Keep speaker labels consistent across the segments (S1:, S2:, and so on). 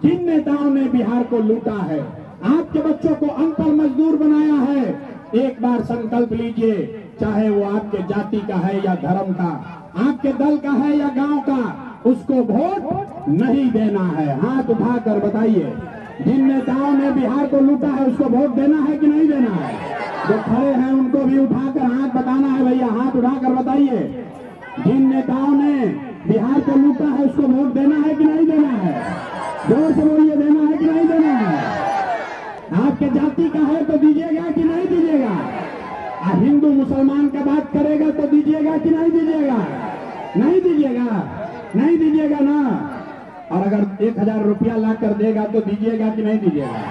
S1: जिन नेताओं ने बिहार को लूटा है, आपके बच्चों को अनपढ़ मजदूर बनाया है, एक बार संकल्प लीजिए, चाहे वो आपके जाति का है या धर्म का, आपके दल का है या गांव का, उसको वोट नहीं देना है। हाथ उठाकर बताइए, जिन नेताओं ने बिहार को लूटा है उसको वोट देना है कि नहीं देना है? जो खड़े हैं उनको भी उठाकर हाथ बताना है। भैया हाथ उठाकर बताइए, जिन नेताओं ने बिहार को लूटा है उसको वोट देना है कि नहीं देना है? जोर से बोलिए, देना है कि नहीं देना है? आपके जाति का है तो दीजिएगा कि नहीं दीजिएगा? हिंदू मुसलमान का बात करेगा तो दीजिएगा कि नहीं दीजिएगा? नहीं दीजिएगा, नहीं दीजिएगा ना। और अगर 1000 रुपया ला कर देगा तो दीजिएगा कि नहीं दीजिएगा?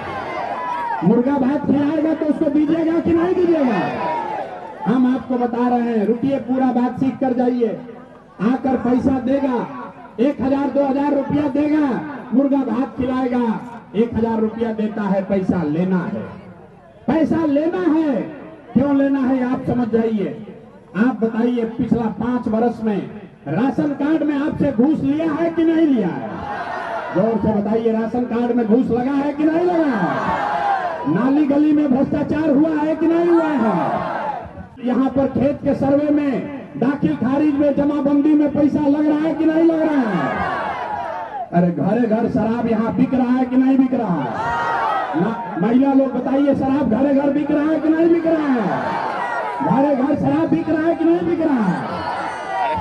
S1: मुर्गा भात खिलाएगा तो उसको दीजिएगा कि नहीं दीजिएगा? हम आपको बता रहे हैं, रुकिए, पूरा बात सीख कर जाइए। आकर पैसा देगा, 1000 2000 रुपया देगा, मुर्गा भात खिलाएगा, 1000 रुपया देता है, पैसा लेना है, पैसा लेना है। क्यों लेना है आप समझ जाइए। आप बताइए, पिछला 5 वर्ष में राशन कार्ड में आपसे घूस लिया है कि नहीं लिया है? जोर से बताइए, राशन कार्ड में घूस लगा है कि नहीं लगा है? नाली गली में भ्रष्टाचार हुआ है कि नहीं हुआ है? यहाँ पर खेत के सर्वे में, दाखिल खारिज में, जमाबंदी में पैसा लग रहा है कि नहीं लग रहा है? अरे घरे घर शराब यहाँ बिक रहा है कि नहीं बिक रहा है? महिला लोग बताइए, शराब घरे घर बिक रहा है कि नहीं बिक रहा है? घरे घर शराब बिक रहा है कि नहीं बिक रहा है?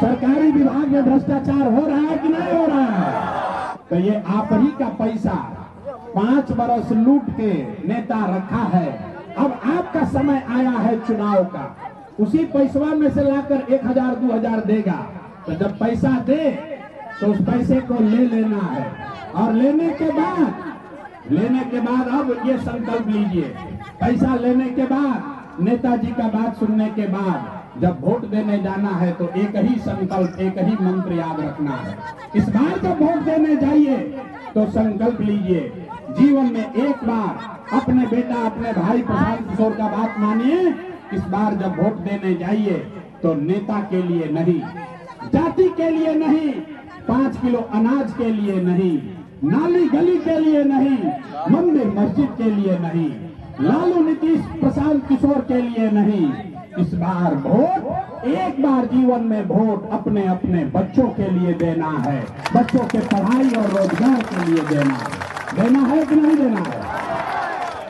S1: सरकारी विभाग में भ्रष्टाचार हो रहा है कि नहीं हो रहा है? तो ये आप ही का पैसा 5 बरस लूट के नेता रखा है। अब आपका समय आया है चुनाव का, उसी पैसवा में से लाकर 1000 2000 देगा। तो जब पैसा दे तो उस पैसे को ले लेना है, और लेने के बाद अब ये संकल्प लीजिए, पैसा लेने के बाद, नेताजी का बात सुनने के बाद जब वोट देने जाना है तो एक ही संकल्प, एक ही मंत्र याद रखना है। इस बार जब वोट देने जाइए तो संकल्प लीजिए, जीवन में एक बार अपने बेटा, अपने भाई प्रशांत किशोर का बात मानिए। इस बार जब वोट देने जाइए तो नेता के लिए नहीं, जाति के लिए नहीं, 5 किलो अनाज के लिए नहीं, नाली गली के लिए नहीं, मंदिर मस्जिद के लिए नहीं, लालू नीतीश प्रशांत किशोर के लिए नहीं। इस बार वोट, एक बार जीवन में वोट अपने अपने बच्चों के लिए देना है, बच्चों के पढ़ाई और रोजगार के लिए देना है। देना है कि नहीं देना है?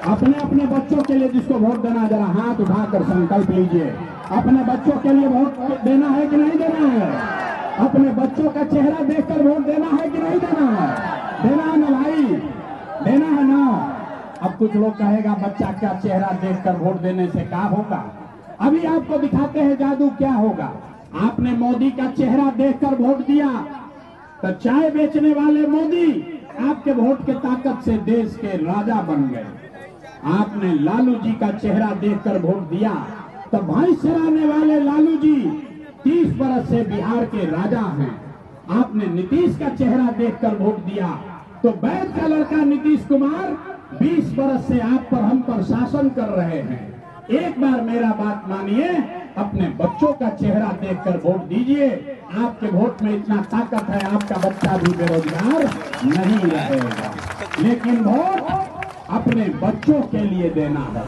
S1: अपने अपने बच्चों के लिए जिसको वोट देना है, जरा हाथ उठाकर संकल्प लीजिए। अपने बच्चों के लिए वोट देना है कि नहीं देना है? अपने बच्चों का चेहरा देखकर वोट देना है कि नहीं देना है? देना है ना भाई, देना है ना। अब कुछ लोग कहेगा, बच्चा का चेहरा देखकर वोट देने से क्या होगा? अभी आपको दिखाते हैं जादू क्या होगा। आपने मोदी का चेहरा देखकर वोट दिया तो चाय बेचने वाले मोदी आपके वोट के ताकत से देश के राजा बन गए। आपने लालू जी का चेहरा देखकर वोट दिया तो भैंस चराने वाले लालू जी 30 बरस से बिहार के राजा हैं। आपने नीतीश का चेहरा देखकर वोट दिया तो वैद का लड़का नीतीश कुमार 20 बरस से आप पर, हम पर शासन कर रहे हैं। एक बार मेरा बात मानिए, अपने बच्चों का चेहरा देखकर वोट दीजिए। आपके वोट में इतना ताकत है, आपका बच्चा भी बेरोजगार नहीं रहेगा। लेकिन वोट अपने बच्चों के लिए देना है।